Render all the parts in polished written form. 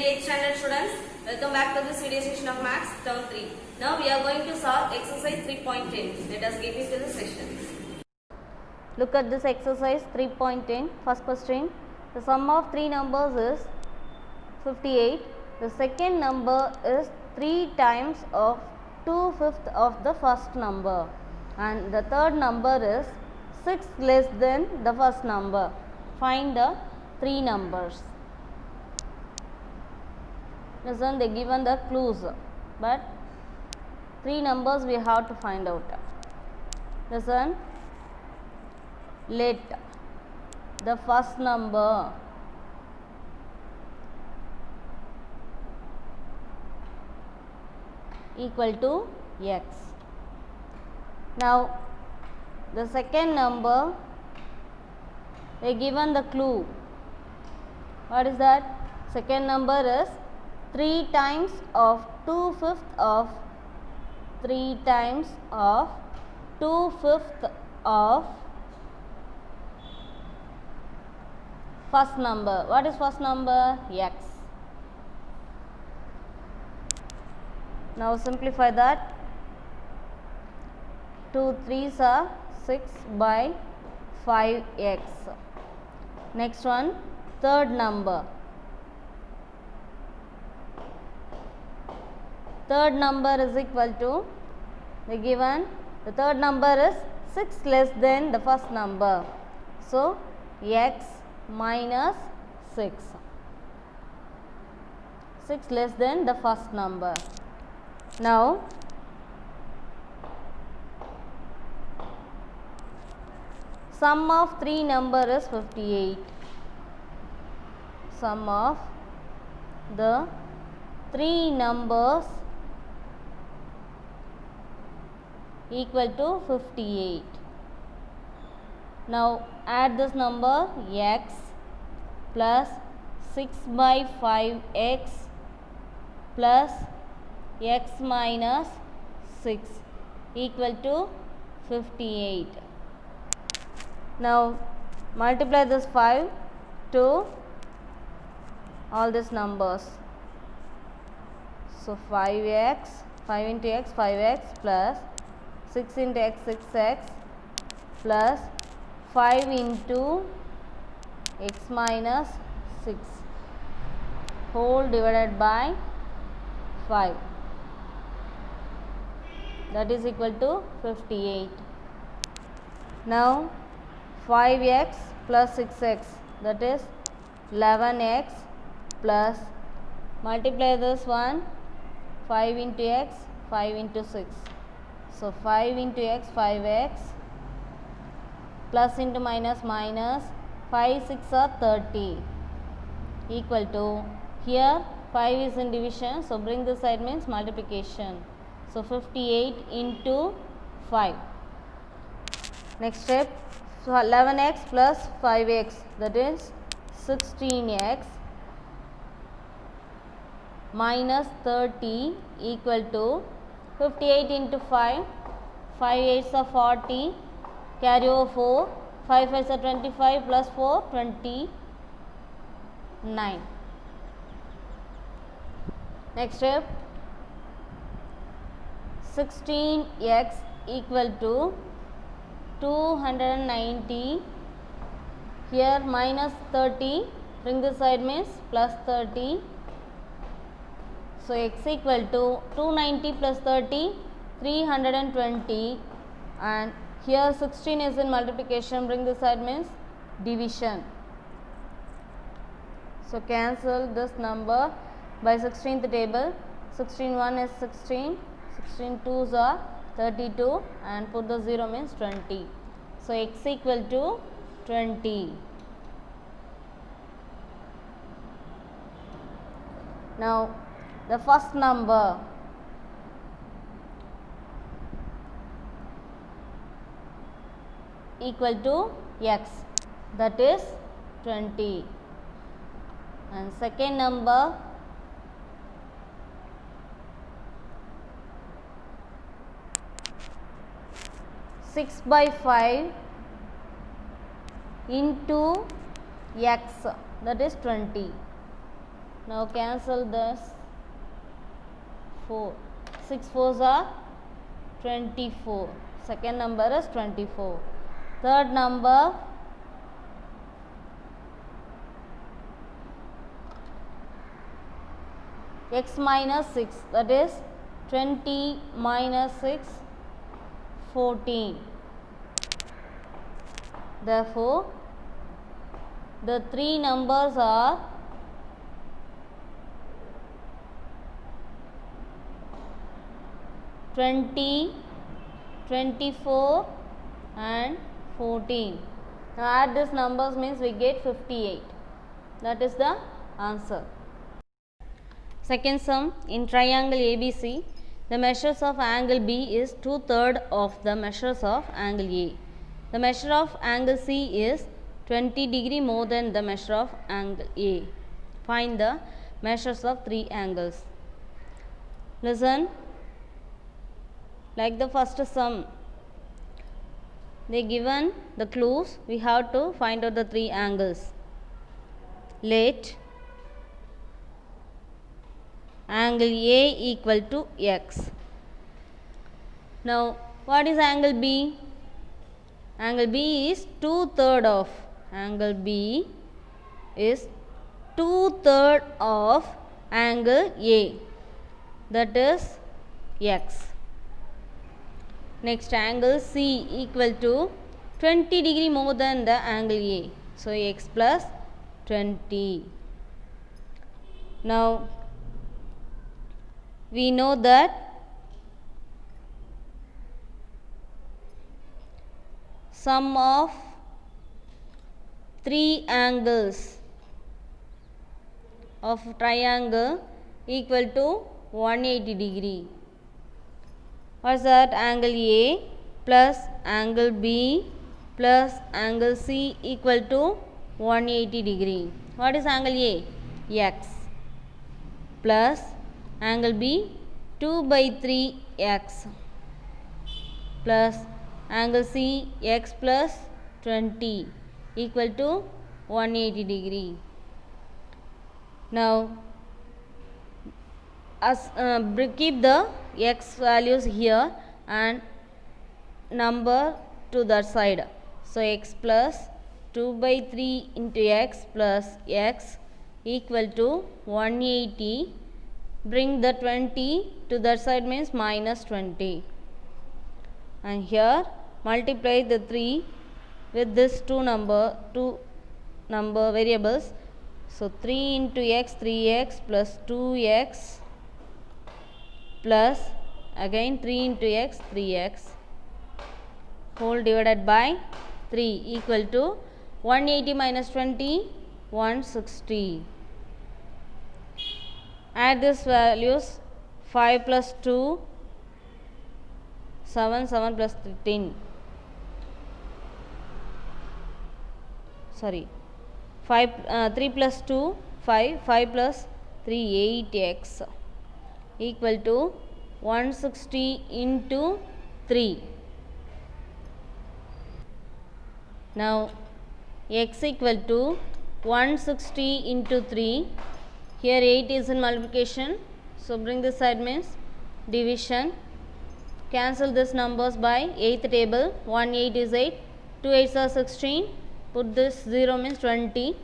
8th standard students, welcome back to this video session of Maths Term 3. Now we are going to solve exercise 3.10. Let us get into the session. Look at this exercise 3.10. First question, the sum of three numbers is 58. The second number is 3 times of 2/5 of the first number, and the third number is 6 less than the first number. Find the three numbers. Listen, they given the clues, but three numbers we have to find out. Listen, let the first number equal to x. Now the second number, they given the clue. What is that? Second number is 3 times of 2/5 of 3 times of 2/5 of first number. What is first number? X. Now simplify that. 2 3s are 6 by 5x. Next one, third number. Third number is equal to, the given, the third number is 6 less than the first number. So x minus 6. 6 less than the first number. Now sum of three number is 58. Sum of the three numbers equal to 58. Now add this number, x plus 6 by 5x plus x minus 6 equal to 58. Now multiply this 5 to all these numbers. So 5x, 5 into x, 5x plus 6 into x, 6x plus 5 into x minus 6 whole divided by 5. That is equal to 58. Now 5x plus 6x, that is 11x plus, multiply this one, 5 into x, 5 into 6. So 5 into x, 5x plus into minus minus, 5 6 are 30 equal to, here 5 is in division, so bring this side means multiplication. So 58 into 5. Next step, so 11x plus 5x, that is 16x minus 30 equal to 58 into 5, 5 8s are 40, carry over 4, 5 5s are 25 plus 4, 29. Next step, 16x equal to 290, here minus 30, bring this side means plus 30. So x equal to 290 plus 30, 320, and here 16 is in multiplication, bring this side means division. So cancel this number by 16th table. 16 1 is 16, 16 2s are 32, and put the 0 means 20. So x equal to 20. Now the first number, equal to x, that is 20, and second number, six by 5 into x, that is 20. Now cancel this 4. 6 4s are 24. Second number is 24. Third number x minus 6, that is 20 minus 6, 14. Therefore, the three numbers are 20, 24 and 14. Now add these numbers means we get 58. That is the answer. Second sum, in triangle ABC, the measures of angle B is 2/3 of the measures of angle A. The measure of angle C is 20 degree more than the measure of angle A. Find the measures of three angles. Listen, like the first sum, they given the clues, we have to find out the three angles. Let angle A equal to x. Now, what is angle B? Angle B is 2/3 of. Angle B is 2/3 of angle A, that is x. Next, angle C equal to 20 degree more than the angle A. So, x plus 20. Now, we know that sum of three angles of triangle equal to 180 degree. What is that? Angle A plus angle B plus angle C equal to 180 degree. What is angle A? X plus angle B 2/3 x plus angle C x plus 20 equal to 180 degree. Now, as keep the x values here and number to that side. So, x plus 2/3 into x plus x equal to 180. Bring the 20 to that side means minus 20. And here multiply the 3 with this two number variables. So, 3 into x 3x plus 2x plus again 3 into x 3x whole divided by 3 equal to 180 minus 20 160. Add these values, 5 plus 2 7, 7 plus 13, sorry 5 3 plus 2 5, 5 plus 3 8x equal to 160 into 3. Now, x equal to 160 into 3. Here 8 is in multiplication, so bring this side means division. Cancel these numbers by 8th table. 1 8 is 8, 2 8s are 16. Put this 0 means 20.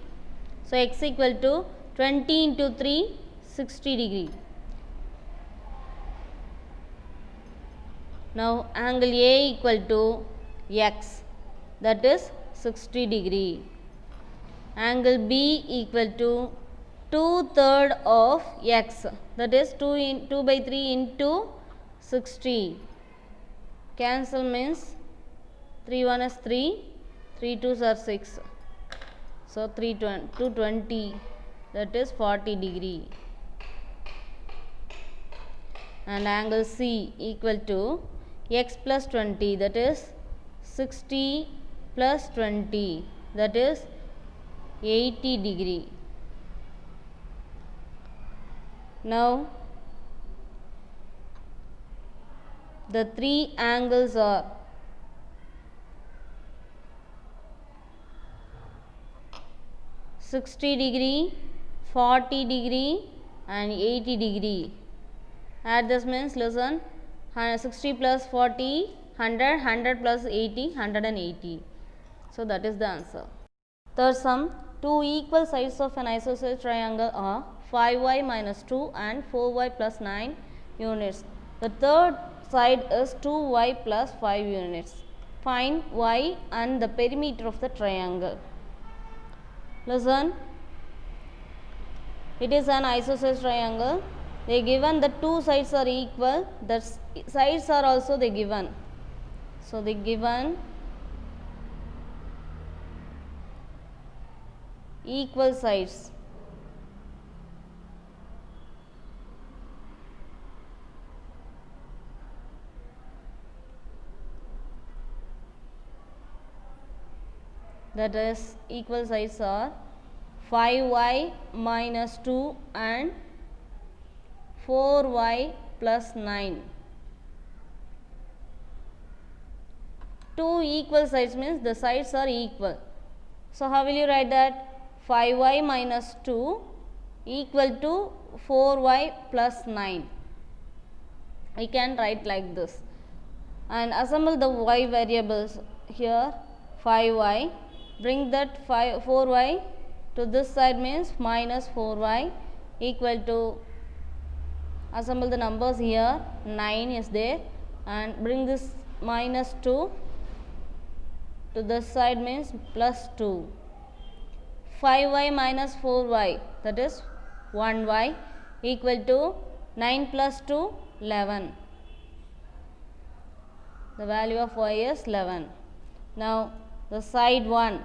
So, x equal to 20 into 3 60 degree. Now, angle A equal to x, that is 60 degree. Angle B equal to 2/3 of x, that is 2/3 into 60. Cancel means 3 1 is 3, 3 2s are 6. So, 220, that is 40 degree. And angle C equal to x plus 20, that is 60 plus 20, that is 80 degree. Now, the three angles are -60 degree, 40 degree and 80 degree. Add this means listen, 60 plus 40, 100, 100 plus 80, 180. So that is the answer. Third sum, two equal sides of an isosceles triangle are 5y minus 2 and 4y plus 9 units. The third side is 2y plus 5 units. Find y and the perimeter of the triangle. Listen, it is an isosceles triangle. They given the two sides are equal, the sides are also they given. So they given equal sides. That is, equal sides are 5y minus 2 and 4y plus 9. Two equal sides means the sides are equal. So how will you write that? 5y minus 2 equal to 4y plus 9. We can write like this. And assemble the y variables here. 5y. Bring that 4y to this side means minus 4y equal to, assemble the numbers here, 9 is there, and bring this minus 2 to this side means plus 2. 5y minus 4y, that is 1y equal to 9 plus 2, 11. The value of y is 11. Now the side 1,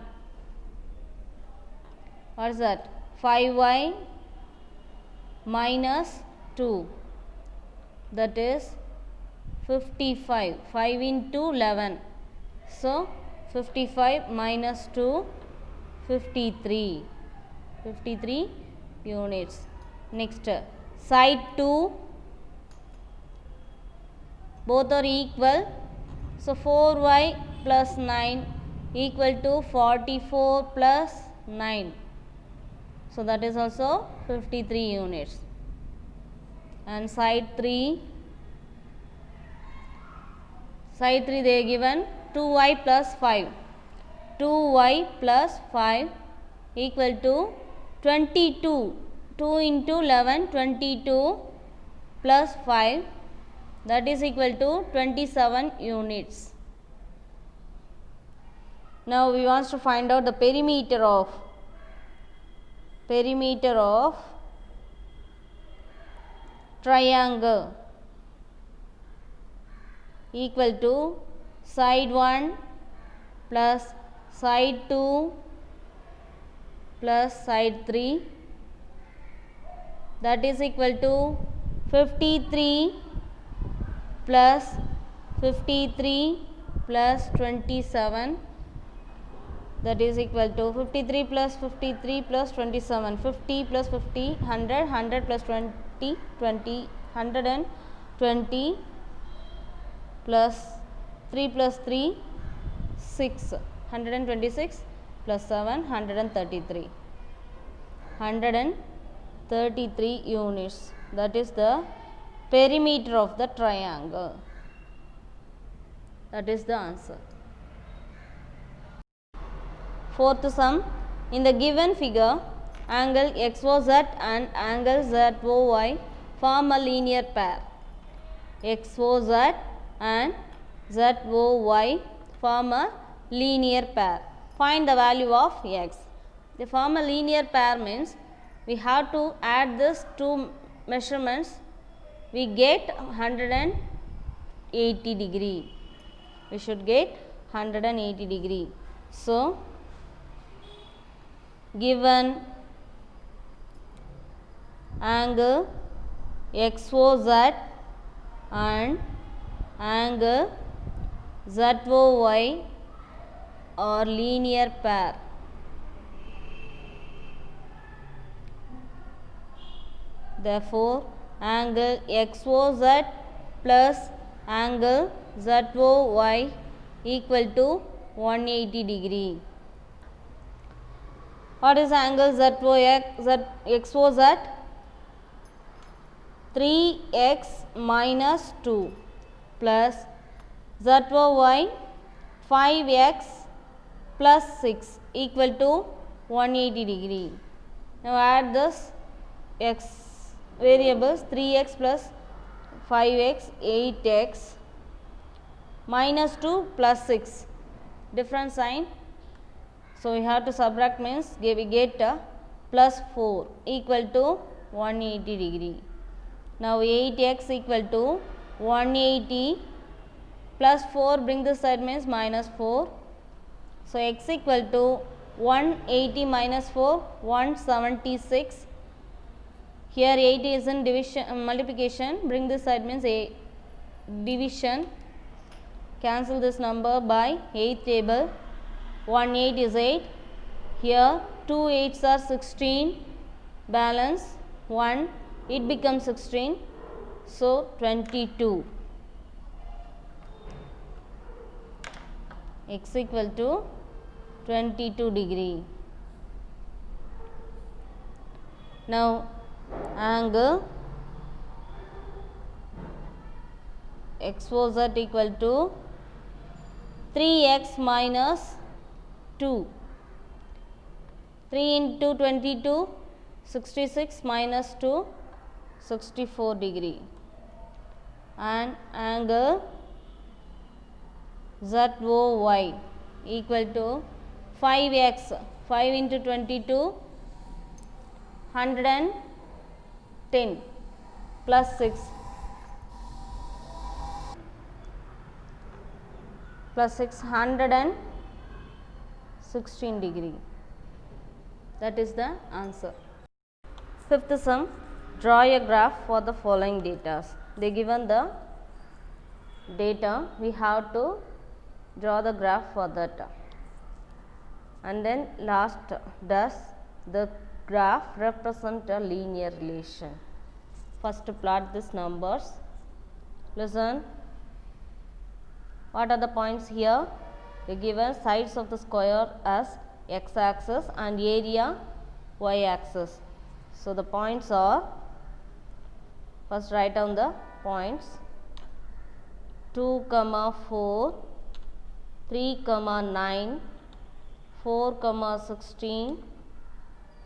what is that? 5y minus 2, that is 55. 5 into 11. So 55 minus 2, 53. 53 units. Next, side 2, both are equal. So 4y plus 9 equal to 44 plus 9. So that is also 53 units. And side 3 they are given 2y plus 5. 2y plus 5 equal to 22. 2 into 11, 22 plus 5, that is equal to 27 units. Now we want to find out the perimeter of triangle equal to side 1 plus side 2 plus side 3, that is equal to 53 plus 53 plus 27, that is equal to 53 plus 53 plus 27, 50 plus 50, 100, 100 plus 20, 20, 120 plus 3 plus 3, 6, 126 plus 7, 133. 133 units. That is the perimeter of the triangle. That is the answer. Fourth sum, in the given figure, angle XOZ and angle ZOY form a linear pair. XOZ and ZOY form a linear pair. Find the value of x. They form a linear pair means we have to add these two measurements. We get 180 degree. We should get 180 degree. So given angle XOZ and angle ZOY are linear pair. Therefore, angle XOZ plus angle ZOY equal to 180 degree. What is angle XOZ? 3x minus 2 plus ZOY 5x plus 6 equal to 180 degree. Now add this x variables 3x plus 5x 8x minus 2 plus 6 different sign. So we have to subtract means we get plus 4 equal to 180 degree. Now 8x equal to 180 plus 4 bring this side means minus 4. So x equal to 180 minus 4 176. Here 8 is in division multiplication, bring this side means a division. Cancel this number by 8 table. 1 8 is 8. Here 2 8s are 16. Balance 1. It becomes 16. So 22. X equal to 22 degree. Now angle XOZ equal to 3x minus 2. 3 into 22 66 minus 2 64 degree, and angle ZOY equal to 5x 5 into 22 110 plus 6 plus 616 degree. That is the answer. Fifth sum, draw a graph for the following data. They given the data, we have to draw the graph for that. And then last, does the graph represent a linear relation? First plot these numbers. Listen. What are the points here? They given sides of the square as x axis and area y axis. So the points are, first write down the points: 2, 4, 3, 9, 4, 16,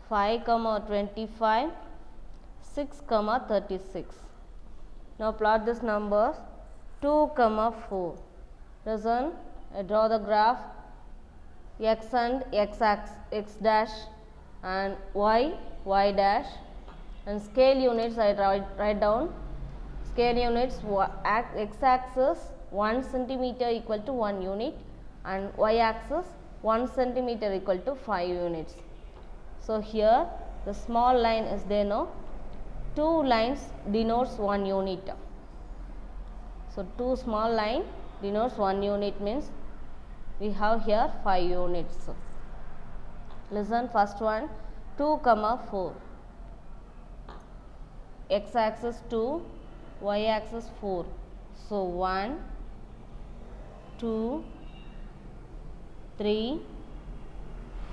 5, 25, 6, 36. Now plot these numbers. 2, 4. Listen, I draw the graph x and x dash and y dash, and scale units I write down. Scale units, x axis 1 centimeter equal to 1 unit and y axis 1 centimeter equal to 5 units. So here the small line is there, no? 2 lines denotes 1 unit. So 2 small line denotes 1 unit, means we have here 5 units. Listen, first one, 2, 4. X axis 2, y axis 4. So 1, 2, 3,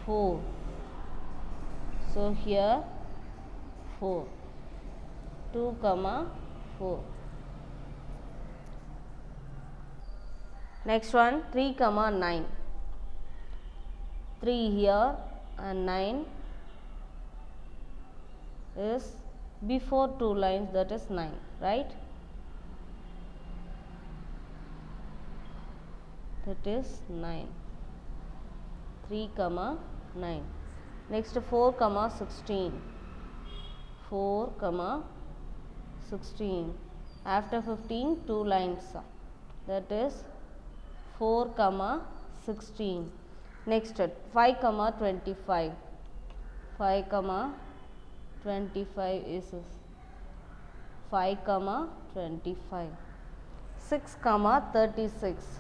4. So here 4. 2, 4. Next one, 3, 9. 3 here and 9 is before 2 lines, that is 9, right? That is 9. 3, 9. Next 4, 16. 4, 16. After 15, 2 lines, that is 4, 16. Next 5, 25. 5, 25 is 5, 25. 6, 36.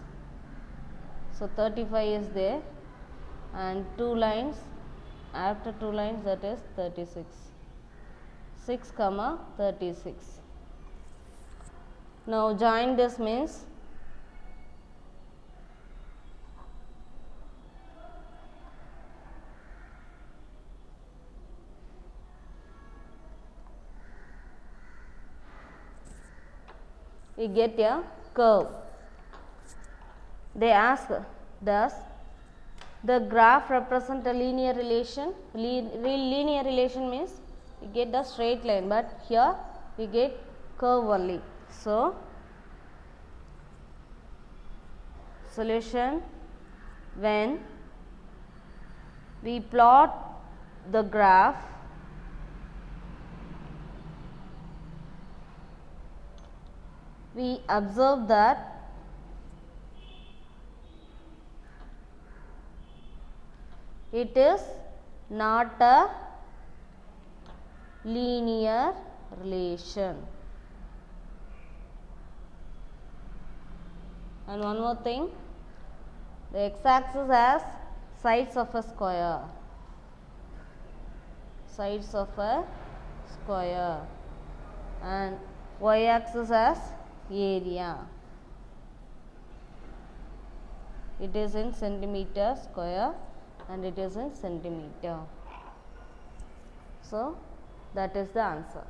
So 35 is there, and 2 lines, after 2 lines, that is 36. 6, 36. Now join this means we get a curve. They ask, does the graph represent a linear relation? Linear relation means we get the straight line, but here we get curve only. So, solution: when we plot the graph, we observe that it is not a linear relation. And one more thing, the x-axis has sides of a square. Sides of a square. And y-axis has area. It is in centimeter square and it is in centimeter. So, that is the answer.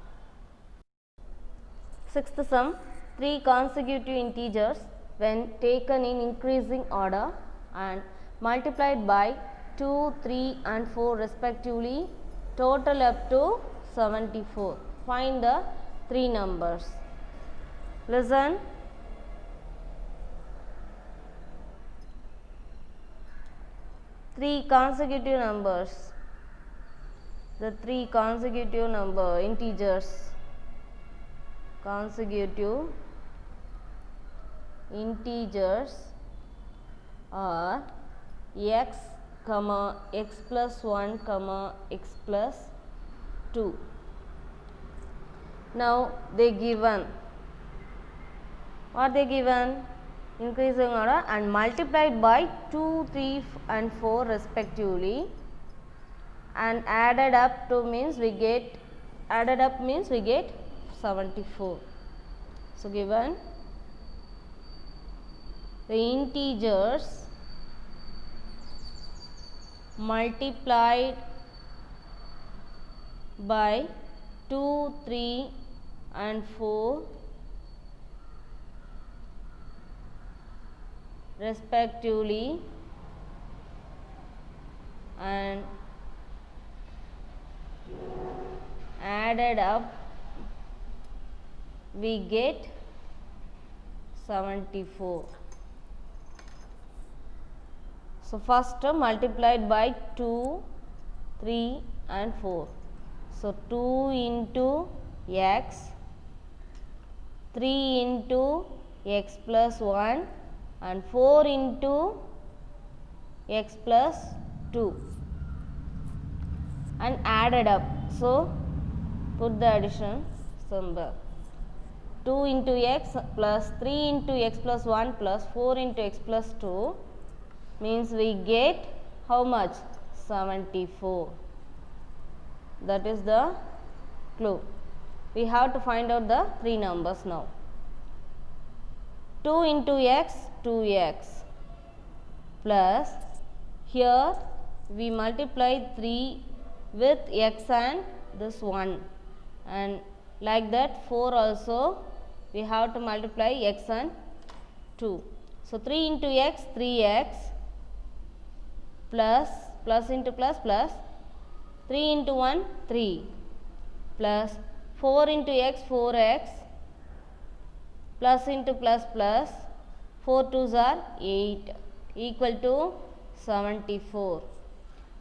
Sixth sum, 3 consecutive integers when taken in increasing order and multiplied by 2, 3 and 4 respectively, total up to 74. Find the 3 numbers. Listen. Three consecutive numbers. The 3 consecutive integers. Consecutive integers are x, x plus 1, x plus 2. Now they given, what they given? Increasing order and multiplied by 2, 3 and 4 respectively, and added up means we get 74. So given the integers multiplied by 2, 3 and 4 respectively and added up, we get 74. So first multiplied by 2, 3 and 4. So 2 into x, 3 into x plus 1 and 4 into x plus 2 and added up. So put the addition symbol. 2 into x plus 3 into x plus 1 plus 4 into x plus 2 means we get how much? 74. That is the clue. We have to find out the 3 numbers now. 2 into x, 2x plus, here we multiply 3 with x and this 1, and like that 4 also we have to multiply x and 2. So 3 into x, 3x plus, plus into plus plus, 3 into 1, 3 plus 4 into x, 4x plus into plus plus, 4 2s are 8 equal to 74.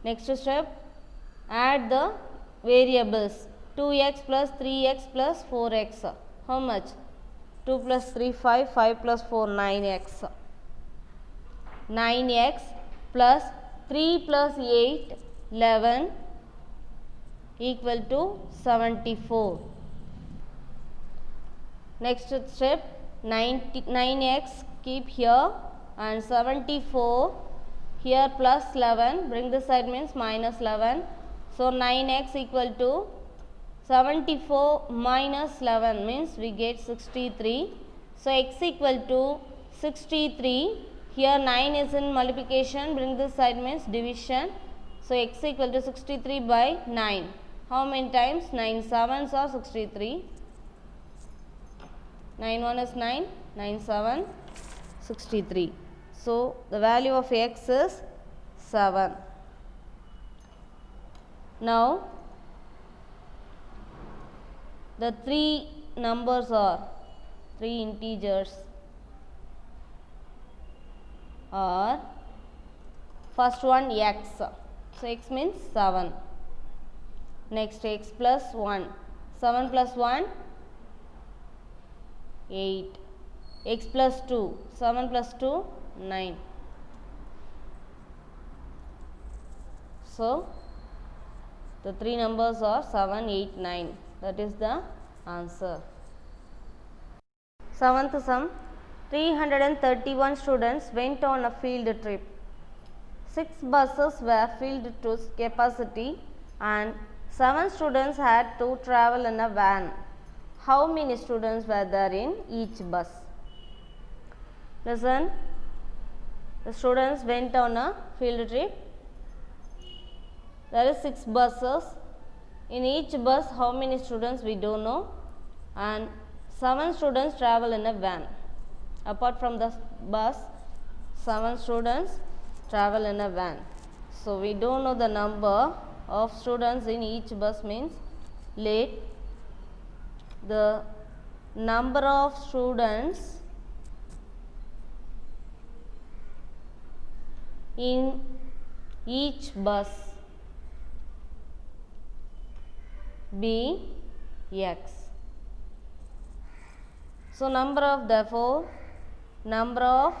Next step, add the variables 2x plus 3x plus 4x. How much? 2 plus 3 5, 5 plus 4 9x. 9x plus 3 plus 8 11 equal to 74. Next step, 9x keep here and 74 here plus 11, bring this side means minus 11. So 9x equal to 74 minus 11 means we get 63. So x equal to 63. Here 9 is in multiplication, bring this side means division. So x equal to 63 by 9. How many times? 9 sevens are 63. 9 1 is 9, 9 7, 63. So the value of x is 7. Now the three numbers are, three integers are, first one x. So x means 7. Next x plus 1. 7 plus 1, 8. X plus 2. 7 plus 2, 9. So the three numbers are 7, 8, 9. That is the answer. Seventh sum. 331 students went on a field trip. 6 buses were filled to capacity and 7 students had to travel in a van. How many students were there in each bus? Listen. The students went on a field trip. There is 6 buses. In each bus, how many students we don't know, and 7 students travel in a van. Apart from the bus, 7 students travel in a van. So we don't know the number of students in each bus, means let the number of students in each bus be x. So therefore number of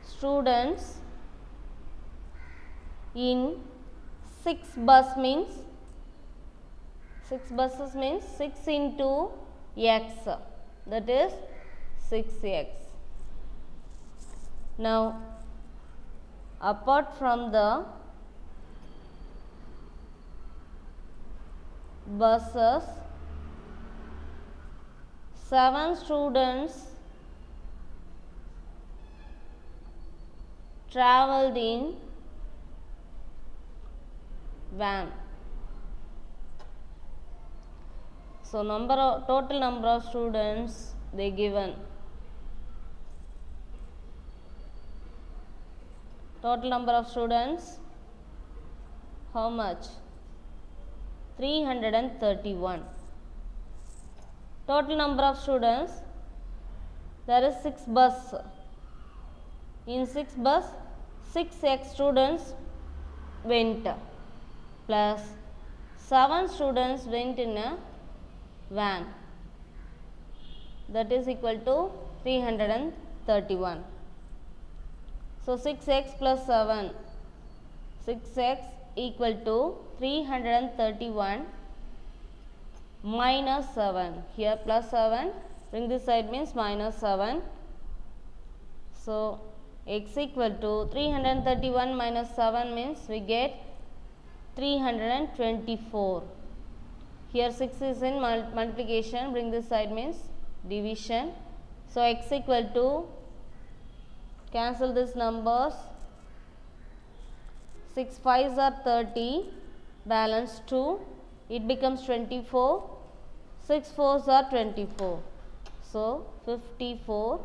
students in 6 bus means 6 buses means 6 into x, that is 6x. Now apart from the buses, 7 students travelled in van. So total number of students they given. Total number of students, how much? 331. Total number of students, there is 6 bus. In 6 bus, 6x students went plus 7 students went in a van. That is equal to 331. So 6x plus 7, 6x equal to 331 minus 7. Here plus 7, bring this side means minus 7. So x equal to 331 minus 7 means we get 324. Here 6 is in multiplication, bring this side means division. So x equal to, cancel these numbers, 6 5s are 30, balance 2, it becomes 24, 6 4s are 24. So 54.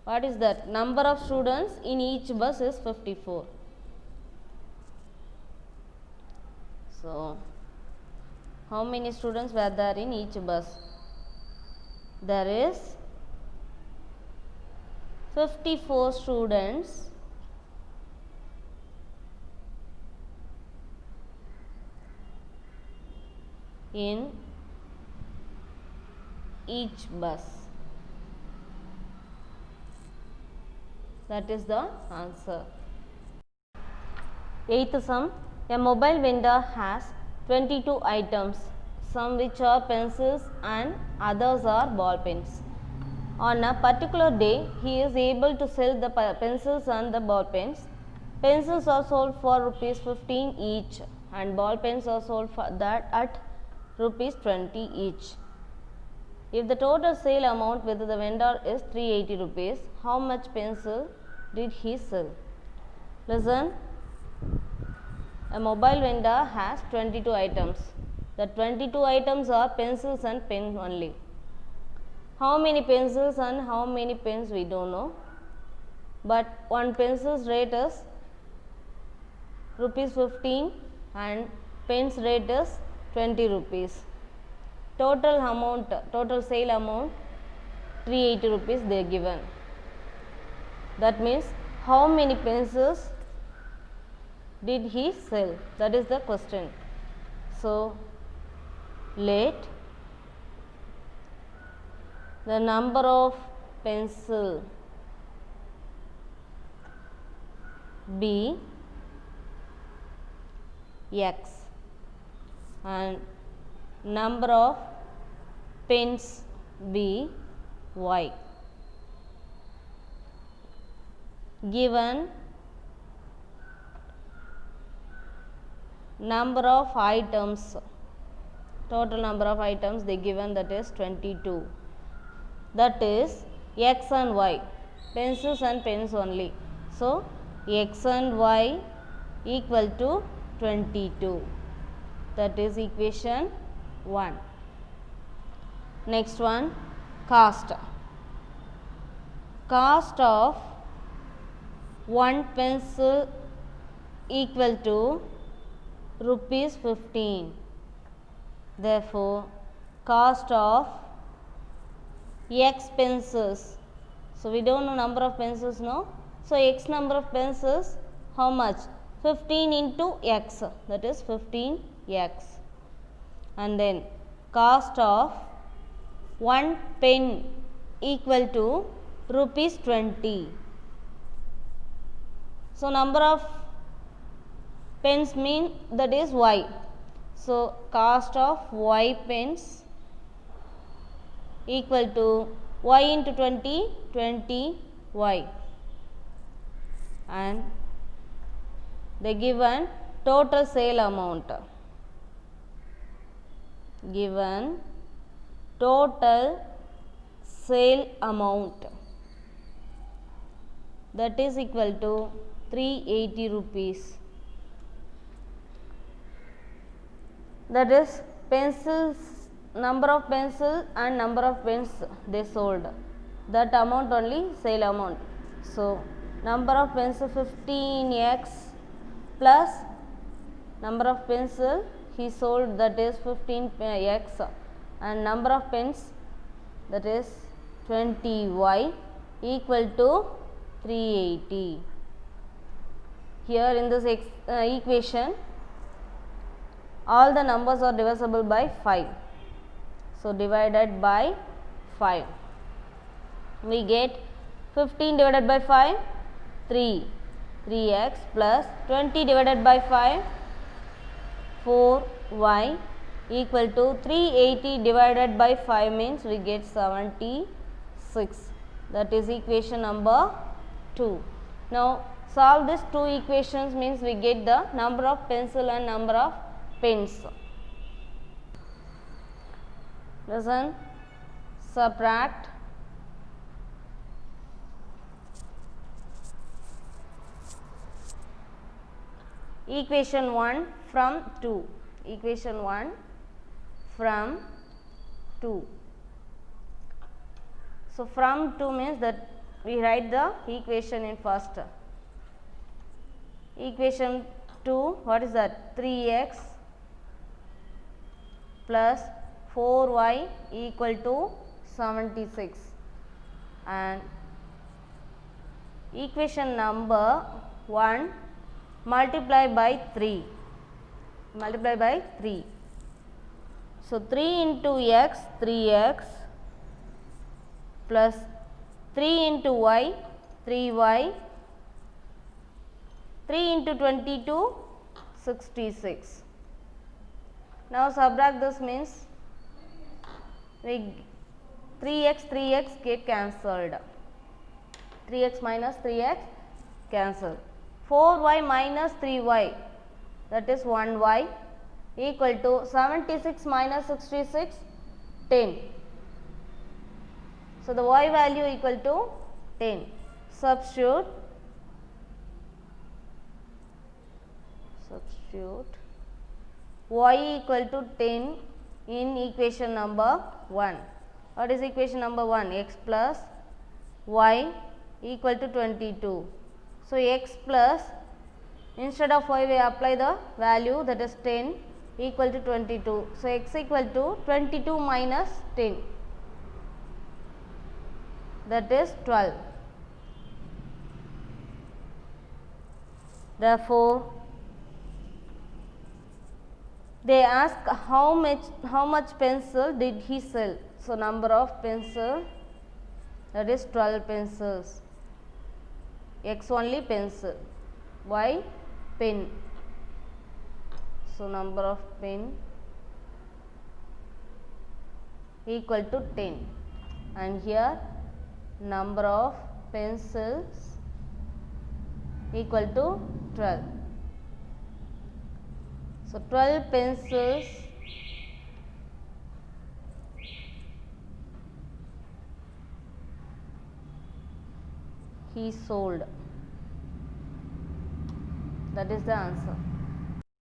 What is that? Number of students in each bus is 54. So how many students were there in each bus? There is 54 students in each bus. That is the answer. Eighth sum. A mobile vendor has 22 items, some which are pencils and others are ball pens. On a particular day, he is able to sell the pencils and the ball pens. Pencils are sold for rupees 15 each and ball pens are sold for that at rupees 20 each. If the total sale amount with the vendor is 380 rupees, how much pencil did he sell? Listen. A mobile vendor has 22 items. The 22 items are pencils and pens only. How many pencils and how many pens we don't know, but one pencil's rate is rupees 15 and pen's rate is 20 rupees. Total amount, total sale amount 380 rupees they are given. That means how many pencils did he sell? That is the question. So let the number of pencil be X and number of pens be Y. Given number of items, total number of items they given, that is 22. That is X and Y, pencils and pens only. So X and Y equal to 22. That is equation 1. Next one, cost. Cost of one pencil equal to rupees 15. Therefore, cost of X pencils. So we don't know number of pencils, no? So X number of pencils, how much? 15 into X, that is 15X. And then cost of one pen equal to rupees 20. So number of pens mean, that is Y. So cost of Y pens equal to Y into 20, 20Y. And they given total sale amount. Given total sale amount, that is equal to 380 rupees. That is pencils, number of pencils and number of pens they sold. That amount only sale amount. So number of pencil 15X plus number of pencil he sold, that is 15X, and number of pens, that is 20Y, equal to 380. Here in this equation, all the numbers are divisible by 5. So divided by 5. We get 15 divided by 5, 3x plus 20 divided by 5, 4y, equal to 380 divided by 5 means we get 76. That is equation number 2. Now solve these two equations means we get the number of pencil and number of pens. Listen, subtract equation 1 from 2. Equation 1 from 2. So from 2 means that we write the equation in first. Equation 2, what is that? 3x plus 4y equal to 76. And equation number 1, multiply by 3. Multiply by 3. So 3 into x, 3x plus 3 into y, 3y, 3 into 22, 66. Now subtract this means we 3x get cancelled. 3x minus 3x cancelled. 4y minus 3y, that is 1y, equal to 76 minus 66, 10. So the y value equal to 10. Substitute y equal to 10 in equation number 1. What is equation number 1? X plus y equal to 22. So, x plus, instead of y we apply the value, that is 10 equal to 22. So, x equal to 22 minus 10, that is 12. Therefore, they ask how much pencil did he sell. So, number of pencil, that is 12 pencils. X only pencil, y pen. So, number of pen equal to 10, and here number of pencils equal to 12. So, 12 pencils he sold. That is the answer.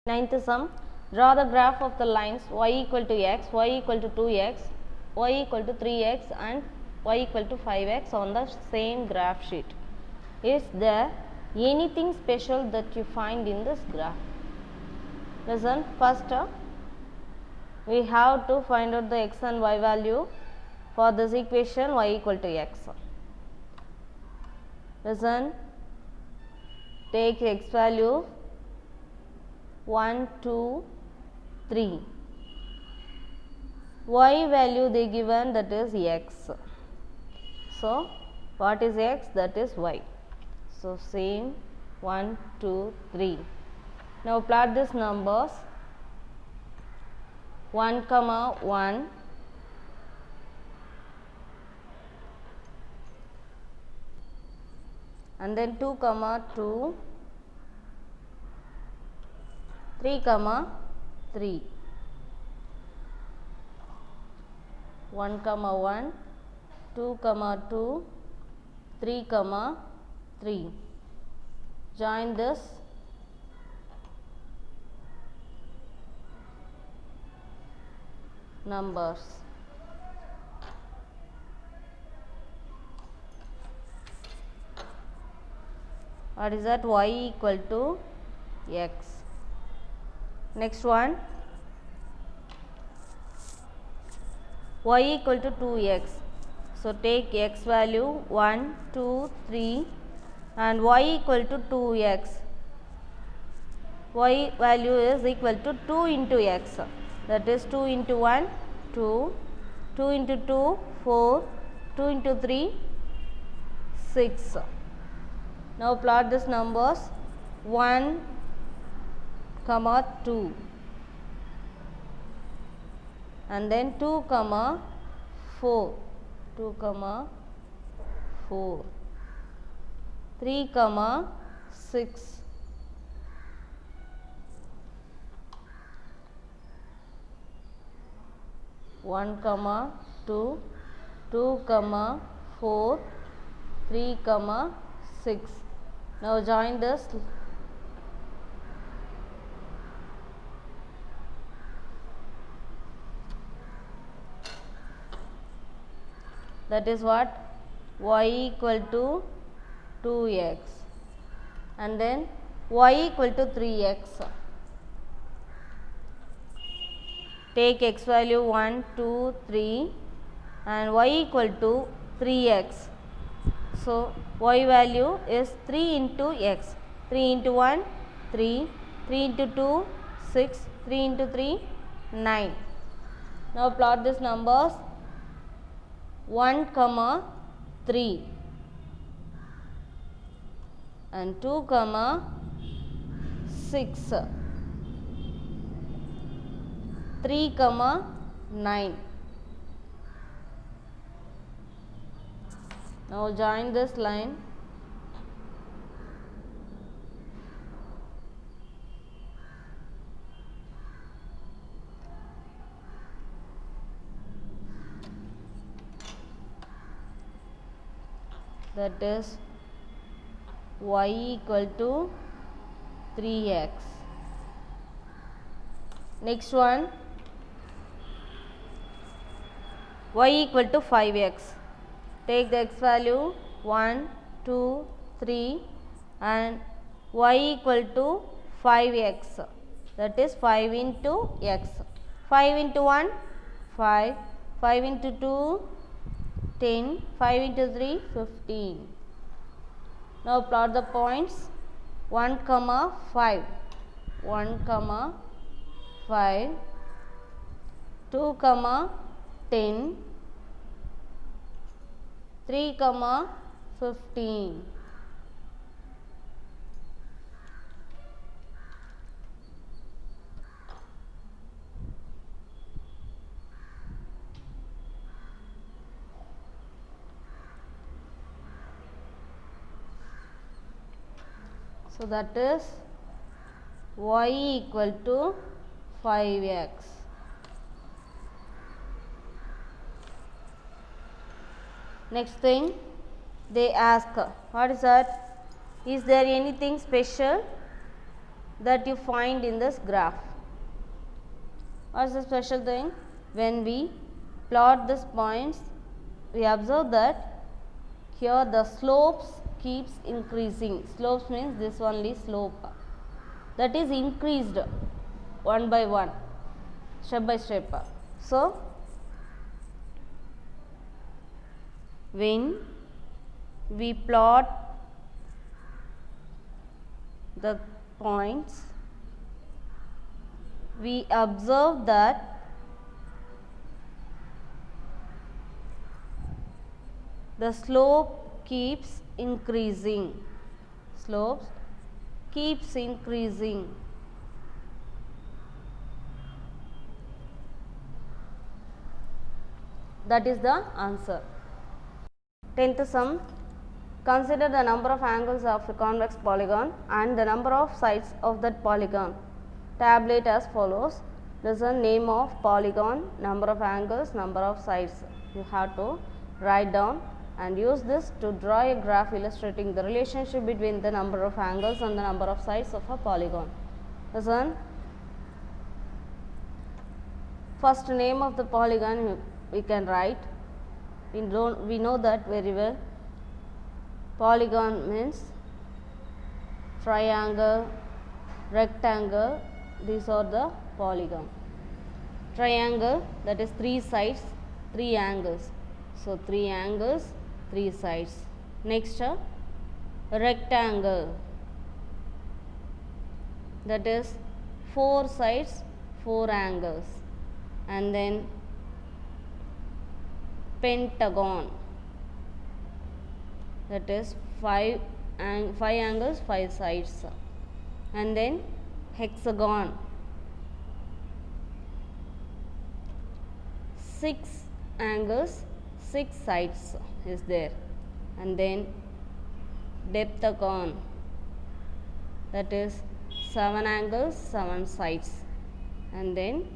Ninth sum, draw the graph of the lines y equal to x, y equal to 2x, y equal to 3x and y equal to 5x on the same graph sheet. Is there anything special that you find in this graph? Listen, first we have to find out the x and y value for this equation y equal to x. Listen, take x value 1, 2, 3. Y value they given, that is x. So, what is x? That is y. So, same 1, 2, 3. Now, plot these numbers 1, 1, and then 2, 2, 3, 3, 1, 1, 2, 2, 3, 3. Join this numbers. What is that? Y equal to x. Next one, y equal to 2x. So, take x value 1, 2, 3 and y equal to 2x. Y value is equal to 2 into x, that is 2 into 1, 2, 2 into 2, 4, 2 into 3, 6. Now, plot these numbers 1, 2 and then 2, 4, 2, 4, 3, 6, 1, 2, 2, 4, 3, 6. Now, join this. That is what? Y equal to 2x and then y equal to 3x. Take x value 1, 2, 3 and y equal to 3x. So, y value is 3 into x. 3 into 1, 3, 3 into 2, 6, 3 into 3, 9. Now, plot these numbers 1, 3 and 2, 6, 3, 9. Now, join this line. That is y equal to 3x Next one, y equal to 5x. Take the x value 1, 2, 3 and y equal to 5x, that is 5 into x. 5 into 1, 5, 5 into 2, 10, 5 into 3, 15. Now plot the points 1, 5, 1, 5, 2, 10, 3, 15. So that is y equal to 5x. Next thing they ask, what is that? Is there anything special that you find in this graph? What is the special thing? When we plot these points, we observe that here the slopes keeps increasing. Slopes means this only slope, that is increased one by one, step by step. So when we plot the points, we observe that the slope keeps increasing. Slopes keeps increasing. That is the answer. 10th sum. Consider the number of angles of a convex polygon and the number of sides of that polygon. Tabulate as follows. This is the name of polygon, number of angles, number of sides. You have to write down and use this to draw a graph illustrating the relationship between the number of angles and the number of sides of a polygon. Listen. First name of the polygon we can write. We know that very well. Polygon means triangle, rectangle, these are the polygon. Triangle, that is 3 sides, 3 angles. So 3 angles, 3 sides. Next, rectangle, that is 4 sides, 4 angles. And then pentagon, that is 5 angles, 5 sides. And then hexagon, 6 angles, 6 sides is there. And then deptagon, that is 7 angles, 7 sides. And then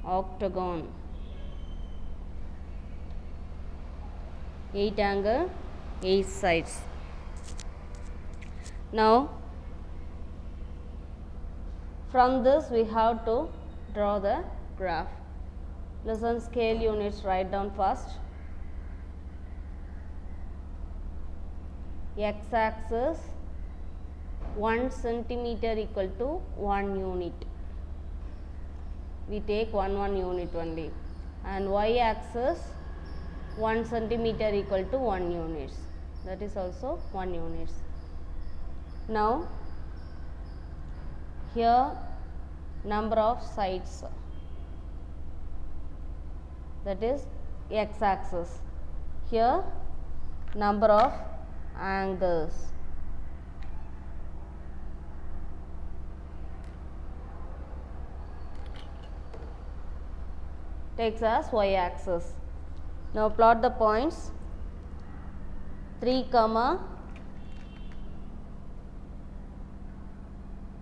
octagon, 8 angle, 8 sides. Now from this we have to draw the graph. Listen, scale units, write down first. X axis 1 centimeter equal to 1 unit. We take 1 unit only. And y axis 1 centimeter equal to 1 units. That is also 1 units. Now here number of sides, that is x axis. Here number of angles. Takes as y axis. Now plot the points 3,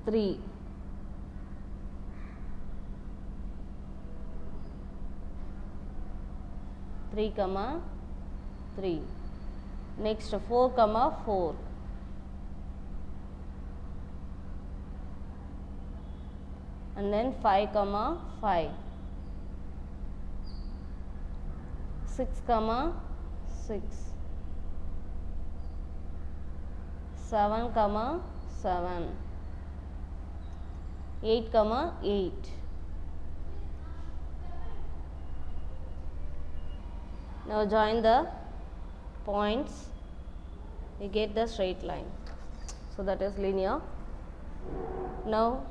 3. 3, 3. Next 4, 4. and then 5 comma 5, 6 comma 6, 7 comma 7, 8 comma 8. Now join the points, you get the straight line. So that is linear. Now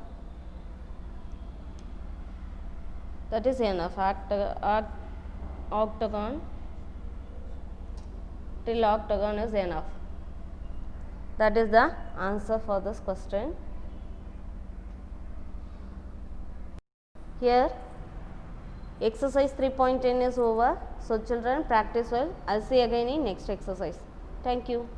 that is enough. Octagon till octagon is enough. That is the answer for this question. Here exercise 3.10 is over. So children, practice well. I'll see you again in next exercise. Thank you.